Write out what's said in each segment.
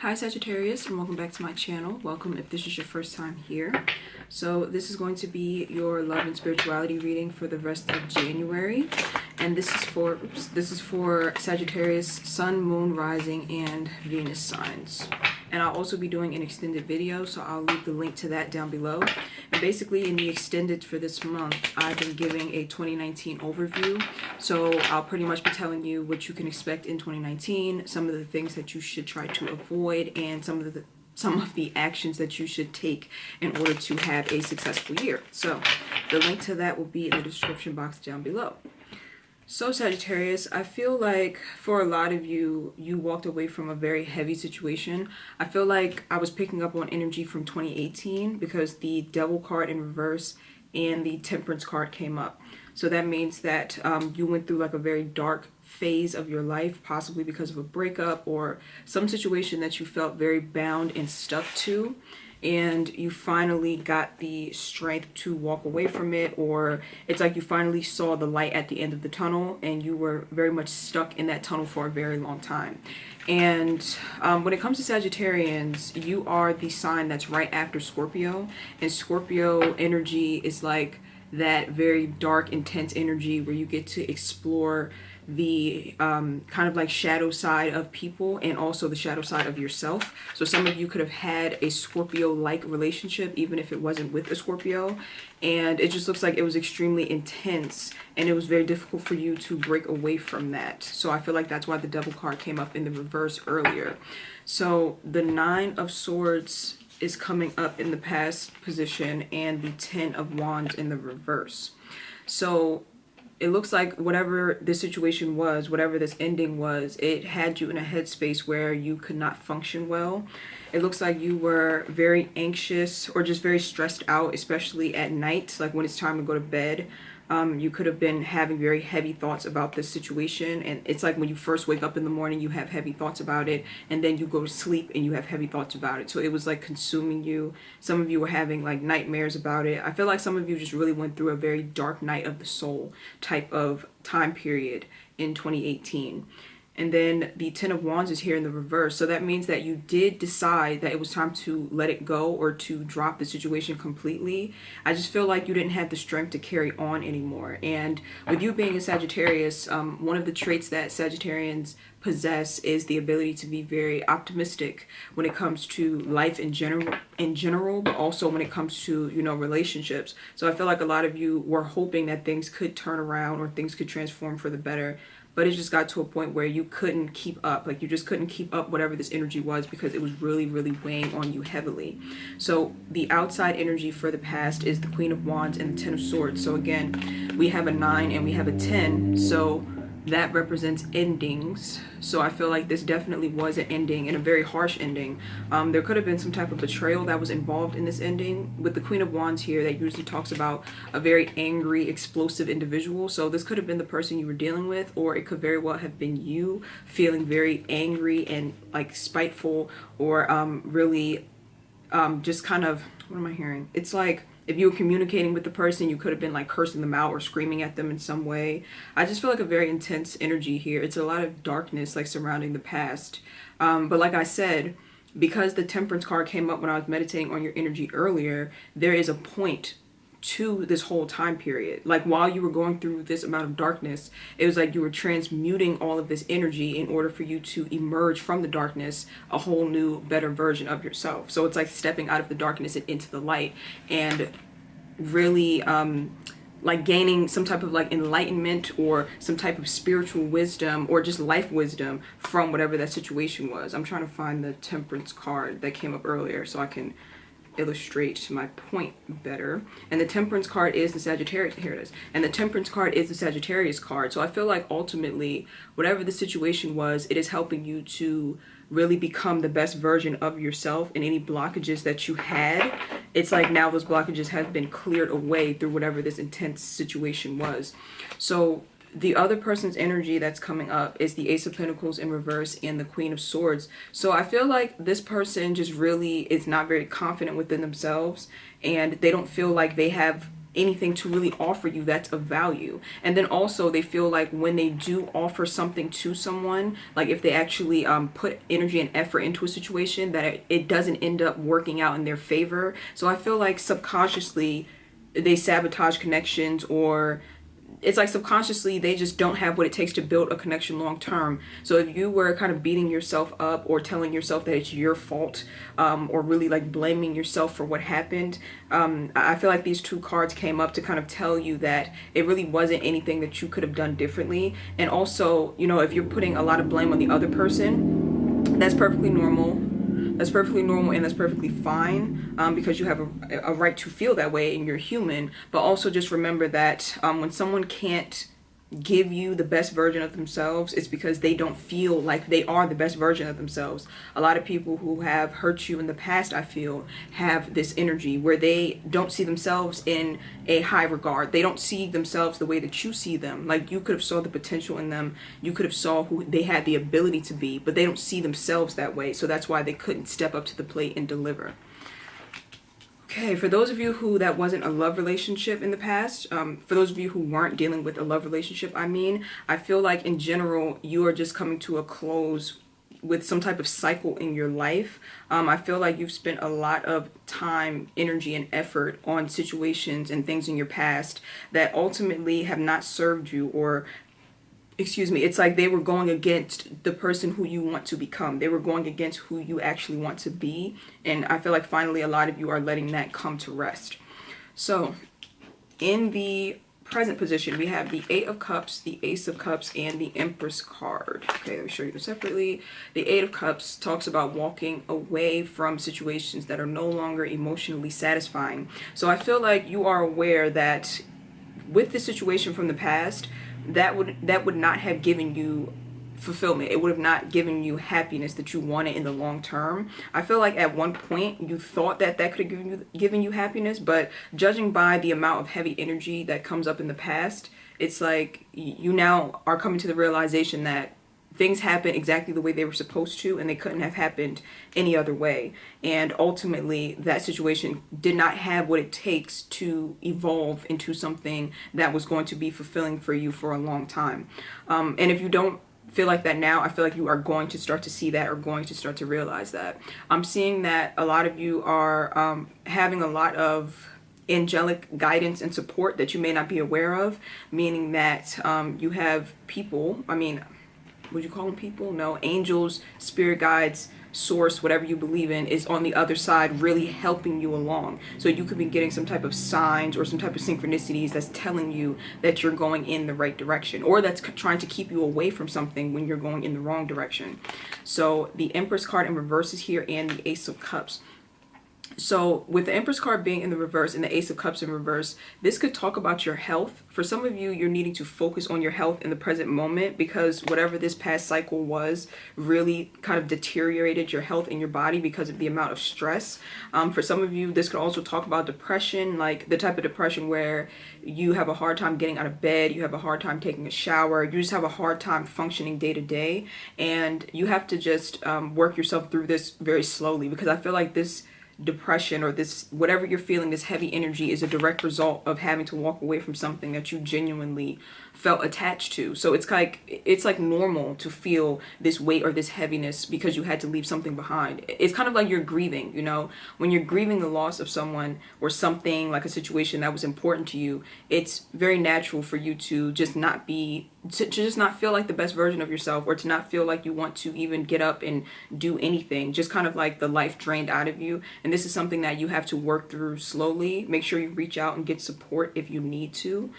Hi Sagittarius, and welcome back to my channel. Welcome if this is your first time here. So this is going to be your love and spirituality reading for the rest of January, and this is for Sagittarius Sun, Moon, Rising, and Venus signs. And I'll also be doing an extended video, so I'll leave the link to that down below. And basically in the extended for this month, I've been giving a 2019 overview. So I'll pretty much be telling you what you can expect in 2019, some of the things that you should try to avoid, and some of the actions that you should take in order to have a successful year. So the link to that will be in the description box down below. So Sagittarius, I feel like for a lot of you, you walked away from a very heavy situation. I feel like I was picking up on energy from 2018 because the Devil card in reverse and the Temperance card came up. So that means that you went through like a very dark phase of your life, possibly because of a breakup or some situation that you felt very bound and stuck to. And you finally got the strength to walk away from it, or it's like you finally saw the light at the end of the tunnel and you were very much stuck in that tunnel for a very long time. And when it comes to Sagittarians, you are the sign that's right after Scorpio, and Scorpio energy is like that very dark, intense energy where you get to explore the kind of like shadow side of people and also the shadow side of yourself. So some of you could have had a Scorpio-like relationship even if it wasn't with a Scorpio, and it just looks like it was extremely intense and it was very difficult for you to break away from that. So I feel like that's why the Devil card came up in the reverse earlier. So the Nine of Swords is coming up in the past position and the Ten of Wands in the reverse. So it looks like whatever this situation was, whatever this ending was, it had you in a headspace where you could not function well. It looks like you were very anxious or just very stressed out, especially at night, like when it's time to go to bed. You could have been having very heavy thoughts about this situation, and it's like when you first wake up in the morning you have heavy thoughts about it, and then you go to sleep and you have heavy thoughts about it. So it was like consuming you. Some of you were having like nightmares about it. I feel like some of you just really went through a very dark night of the soul type of time period in 2018. And then the Ten of Wands is here in the reverse. So that means that you did decide that it was time to let it go or to drop the situation completely. I just feel like you didn't have the strength to carry on anymore. And with you being a Sagittarius, one of the traits that Sagittarians possess is the ability to be very optimistic when it comes to life in general, but also when it comes to, you know, relationships. So I feel like a lot of you were hoping that things could turn around or things could transform for the better. But it just got to a point where you couldn't keep up. Like you just couldn't keep up whatever this energy was because it was really, really weighing on you heavily. So the outside energy for the past is the Queen of Wands and the Ten of Swords. So again, we have a 9 and we have a 10. So that represents endings. So I feel like this definitely was an ending, and a very harsh ending. There could have been some type of betrayal that was involved in this ending. With the Queen of Wands here, that usually talks about a very angry, explosive individual. So this could have been the person you were dealing with, or it could very well have been you feeling very angry and like spiteful, or really just kind of, what am I hearing? It's like if you were communicating with the person, you could have been like cursing them out or screaming at them in some way. I just feel like a very intense energy here. It's a lot of darkness like surrounding the past. But like I said, because the Temperance card came up when I was meditating on your energy earlier, there is a point to this whole time period. Like while you were going through this amount of darkness, it was like you were transmuting all of this energy in order for you to emerge from the darkness a whole new, better version of yourself. So it's like stepping out of the darkness and into the light, and really like gaining some type of like enlightenment or some type of spiritual wisdom or just life wisdom from whatever that situation was. I'm trying to find the Temperance card that came up earlier so I can illustrate my point better. And the Temperance card is the Sagittarius, here it is, and the Temperance card is the Sagittarius card. So I feel like ultimately whatever the situation was, it is helping you to really become the best version of yourself. And any blockages that you had, it's like now those blockages have been cleared away through whatever this intense situation was. So the other person's energy that's coming up is the Ace of Pentacles in reverse and the Queen of Swords. So I feel like this person just really is not very confident within themselves, and they don't feel like they have anything to really offer you that's of value. And then also they feel like when they do offer something to someone, like if they actually put energy and effort into a situation, that it doesn't end up working out in their favor. So I feel like subconsciously they sabotage connections, or it's like subconsciously they just don't have what it takes to build a connection long term. So if you were kind of beating yourself up or telling yourself that it's your fault, or really like blaming yourself for what happened, I feel like these two cards came up to kind of tell you that it really wasn't anything that you could have done differently. And also, you know, if you're putting a lot of blame on the other person, that's perfectly normal. That's perfectly normal and that's perfectly fine, because you have a right to feel that way and you're human. But also just remember that when someone can't give you the best version of themselves, it's because they don't feel like they are the best version of themselves. A lot of people who have hurt you in the past, I feel, have this energy where they don't see themselves in a high regard. They don't see themselves the way that you see them. Like, you could have saw the potential in them, you could have saw who they had the ability to be, but they don't see themselves that way. So that's why they couldn't step up to the plate and deliver. Okay, for those of you who that wasn't a love relationship in the past, for those of you who weren't dealing with a love relationship, I feel like in general, you are just coming to a close with some type of cycle in your life. I feel like you've spent a lot of time, energy, and effort on situations and things in your past that ultimately have not served you, or it's like they were going against the person who you want to become. They were going against who you actually want to be. And I feel like finally a lot of you are letting that come to rest. So in the present position, we have the Eight of Cups, the Ace of Cups, and the Empress card. Okay, let me show you this separately. The Eight of Cups talks about walking away from situations that are no longer emotionally satisfying. So I feel like you are aware that with the situation from the past, that would not have given you fulfillment. It would have not given you happiness that you wanted in the long term. I feel like at one point you thought that could have given you happiness, but judging by the amount of heavy energy that comes up in the past, it's like you now are coming to the realization that things happened exactly the way they were supposed to, and they couldn't have happened any other way. And ultimately, that situation did not have what it takes to evolve into something that was going to be fulfilling for you for a long time. And if you don't feel like that now, I feel like you are going to start to see that, or going to start to realize that. I'm seeing that a lot of you are having a lot of angelic guidance and support that you may not be aware of, meaning that you have people, would you call them people? No, angels, spirit guides, source, whatever you believe in, is on the other side really helping you along. So you could be getting some type of signs or some type of synchronicities that's telling you that you're going in the right direction, or that's trying to keep you away from something when you're going in the wrong direction. So the Empress card in reverse is here, and the Ace of Cups. So with the Empress card being in the reverse and the Ace of Cups in reverse, this could talk about your health. For some of you, you're needing to focus on your health in the present moment, because whatever this past cycle was really kind of deteriorated your health in your body because of the amount of stress. For some of you, this could also talk about depression, like the type of depression where you have a hard time getting out of bed, you have a hard time taking a shower, you just have a hard time functioning day to day, and you have to just work yourself through this very slowly, because I feel like this depression, or this whatever you're feeling, this heavy energy, is a direct result of having to walk away from something that you genuinely felt attached to. So it's like normal to feel this weight or this heaviness because you had to leave something behind. It's kind of like you're grieving, you know, when you're grieving the loss of someone or something, like a situation that was important to you. It's very natural for you to just not feel like the best version of yourself, or to not feel like you want to even get up and do anything, just kind of like the life drained out of you. And this is something that you have to work through slowly. Make sure you reach out and get support if you need to.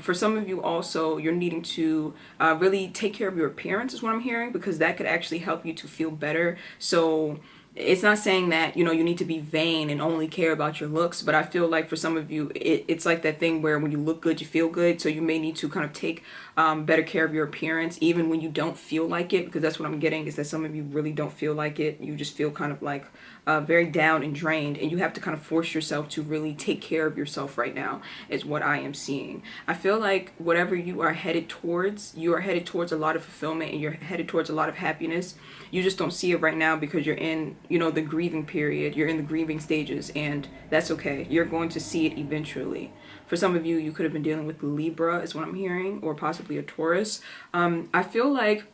For some of you also, you're needing to really take care of your appearance, is what I'm hearing, because that could actually help you to feel better. So it's not saying that, you know, you need to be vain and only care about your looks, but I feel like for some of you, it's like that thing where when you look good, you feel good. So you may need to kind of take better care of your appearance, even when you don't feel like it, because that's what I'm getting, is that some of you really don't feel like it. You just feel kind of like very down and drained, and you have to kind of force yourself to really take care of yourself right now, is what I am seeing. I feel like whatever you are headed towards, you are headed towards a lot of fulfillment, and you're headed towards a lot of happiness. You just don't see it right now because you're in you know, the grieving period. You're in the grieving stages, and that's okay. You're going to see it eventually. For some of you, you could have been dealing with Libra, is what I'm hearing, or possibly a Taurus. I feel like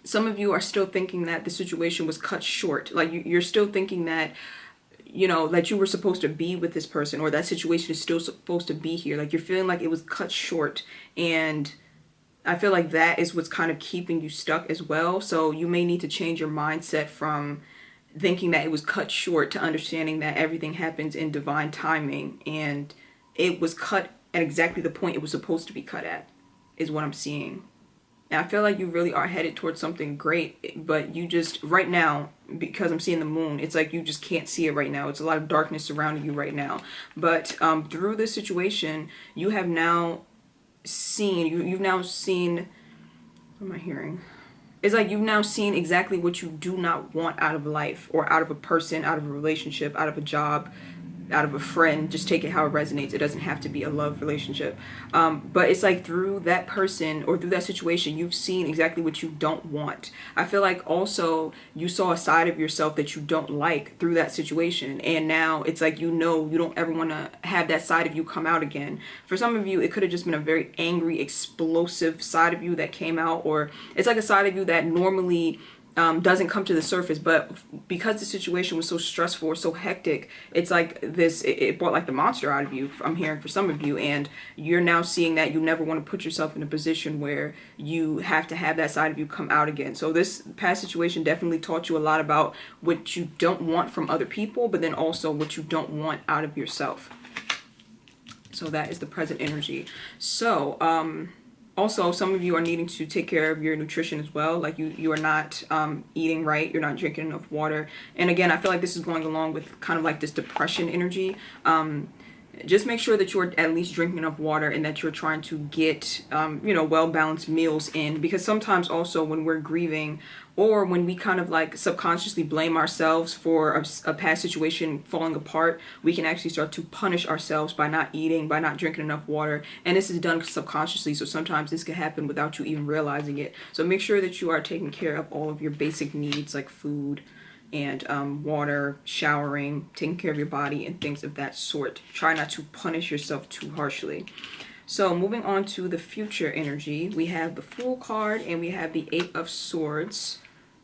some of you are still thinking that the situation was cut short. Like you're still thinking that, you know, that you were supposed to be with this person, or that situation is still supposed to be here. Like you're feeling like it was cut short, and I feel like that is what's kind of keeping you stuck as well. So you may need to change your mindset from thinking that it was cut short to understanding that everything happens in divine timing, and it was cut at exactly the point it was supposed to be cut at, is what I'm seeing. And I feel like you really are headed towards something great, but you just, right now, because I'm seeing the moon, it's like you just can't see it right now. It's a lot of darkness surrounding you right now. But through this situation, you have now seen, you've now seen, what am I hearing? It's like you've now seen exactly what you do not want out of life, or out of a person, out of a relationship, out of a job, out of a friend. Just take it how it resonates. It doesn't have to be a love relationship. But it's like through that person or through that situation, you've seen exactly what you don't want. I feel like also you saw a side of yourself that you don't like through that situation. And now it's like, you know, you don't ever want to have that side of you come out again. For some of you, it could have just been a very angry, explosive side of you that came out, or it's like a side of you that normally doesn't come to the surface, but because the situation was so stressful or so hectic, it's like this, it brought like the monster out of you, I'm hearing, for some of you, and you're now seeing that you never want to put yourself in a position where you have to have that side of you come out again. So this past situation definitely taught you a lot about what you don't want from other people, but then also what you don't want out of yourself. So that is the present energy. So also, some of you are needing to take care of your nutrition as well. Like you are not eating right. You're not drinking enough water. And again, I feel like this is going along with kind of like this depression energy. Just make sure that you're at least drinking enough water, and that you're trying to get, you know, well-balanced meals in. Because sometimes also when we're grieving, or when we kind of like subconsciously blame ourselves for a past situation falling apart, we can actually start to punish ourselves by not eating, by not drinking enough water. And this is done subconsciously, so sometimes this can happen without you even realizing it. So make sure that you are taking care of all of your basic needs, like food and water, showering, taking care of your body, and things of that sort. Try not to punish yourself too harshly. So moving on to the future energy, we have the Fool card and we have the Eight of Swords.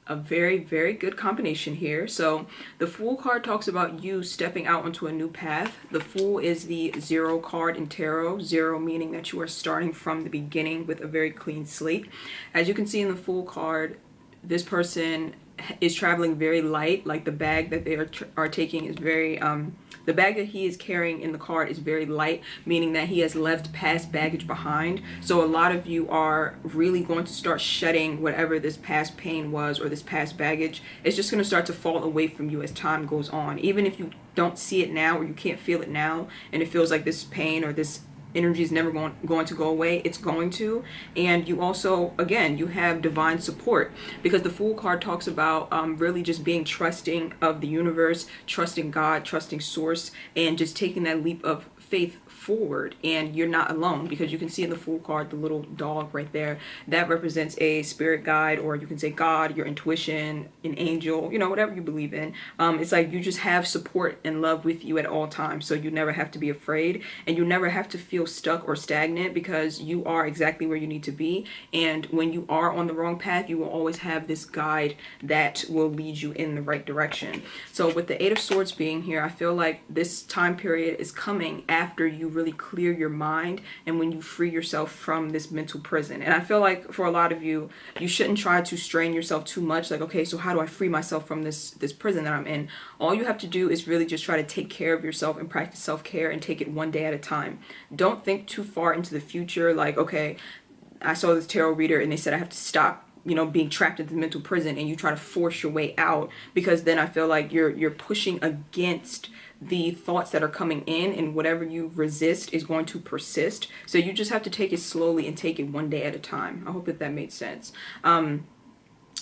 A very, very good combination here. So the Fool card talks about you stepping out onto a new path. The Fool is the 0 card in tarot. 0 meaning that you are starting from the beginning with a very clean slate. As you can see in the Fool card, this person is traveling very light. Like the bag that they are taking is very the bag that he is carrying in the card is very light, meaning that he has left past baggage behind. So a lot of you are really going to start shedding whatever this past pain was, or this past baggage. It's just going to start to fall away from you as time goes on. Even if you don't see it now, or you can't feel it now, and it feels like this pain or this energy is never going to go away, it's going to. And you also, again, you have divine support, because the Fool card talks about really just being trusting of the universe, trusting God, trusting source, and just taking that leap of faith forward. And you're not alone, because you can see in the Fool card the little dog right there. That represents a spirit guide, or you can say God, your intuition, an angel, you know, whatever you believe in. It's like you just have support and love with you at all times, so you never have to be afraid, and you never have to feel stuck or stagnant, because you are exactly where you need to be. And when you are on the wrong path, you will always have this guide that will lead you in the right direction. So with the Eight of Swords being here, I feel like this time period is coming after you really clear your mind, and when you free yourself from this mental prison. And I feel like for a lot of you, you shouldn't try to strain yourself too much. Like, okay, so how do I free myself from this prison that I'm in? All you have to do is really just try to take care of yourself and practice self-care, and take it one day at a time. Don't think too far into the future. Like, okay, I saw this tarot reader and they said I have to stop, you know, being trapped in the mental prison, and you try to force your way out, because then I feel like you're pushing against the thoughts that are coming in, and whatever you resist is going to persist. So you just have to take it slowly and take it one day at a time. I hope that made sense.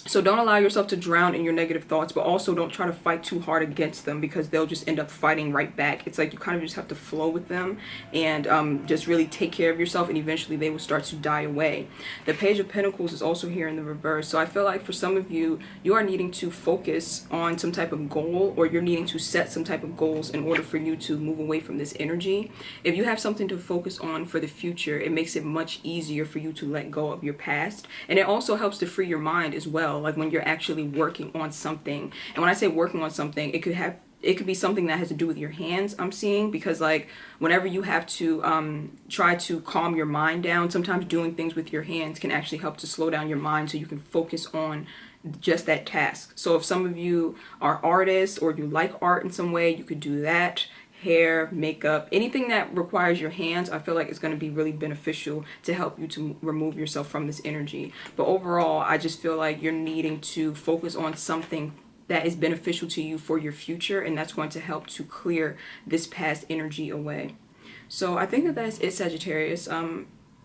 So don't allow yourself to drown in your negative thoughts, but also don't try to fight too hard against them, because they'll just end up fighting right back. It's like you kind of just have to flow with them and just really take care of yourself, and eventually they will start to die away. The Page of Pentacles is also here in the reverse. So I feel like for some of you, you are needing to focus on some type of goal, or you're needing to set some type of goals in order for you to move away from this energy. If you have something to focus on for the future, it makes it much easier for you to let go of your past. And it also helps to free your mind as well, like when you're actually working on something. And when I say working on something, it could be something that has to do with your hands, I'm seeing, because like whenever you have to try to calm your mind down, sometimes doing things with your hands can actually help to slow down your mind so you can focus on just that task. So if some of you are artists or you like art in some way, you could do that. Hair, makeup, anything that requires your hands, I feel like it's going to be really beneficial to help you to remove yourself from this energy. But overall, I just feel like you're needing to focus on something that is beneficial to you for your future, and that's going to help to clear this past energy away. So I think that that's it, Sagittarius.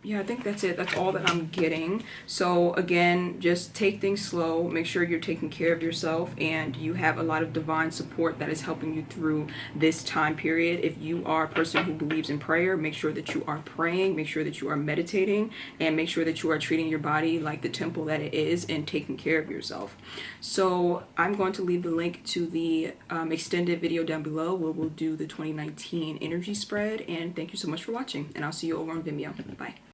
Yeah, I think that's it. That's all that I'm getting. So again, just take things slow. Make sure you're taking care of yourself, and you have a lot of divine support that is helping you through this time period. If you are a person who believes in prayer, make sure that you are praying, make sure that you are meditating, and make sure that you are treating your body like the temple that it is and taking care of yourself. So I'm going to leave the link to the extended video down below where we'll do the 2019 energy spread. And thank you so much for watching, and I'll see you over on Vimeo. Bye.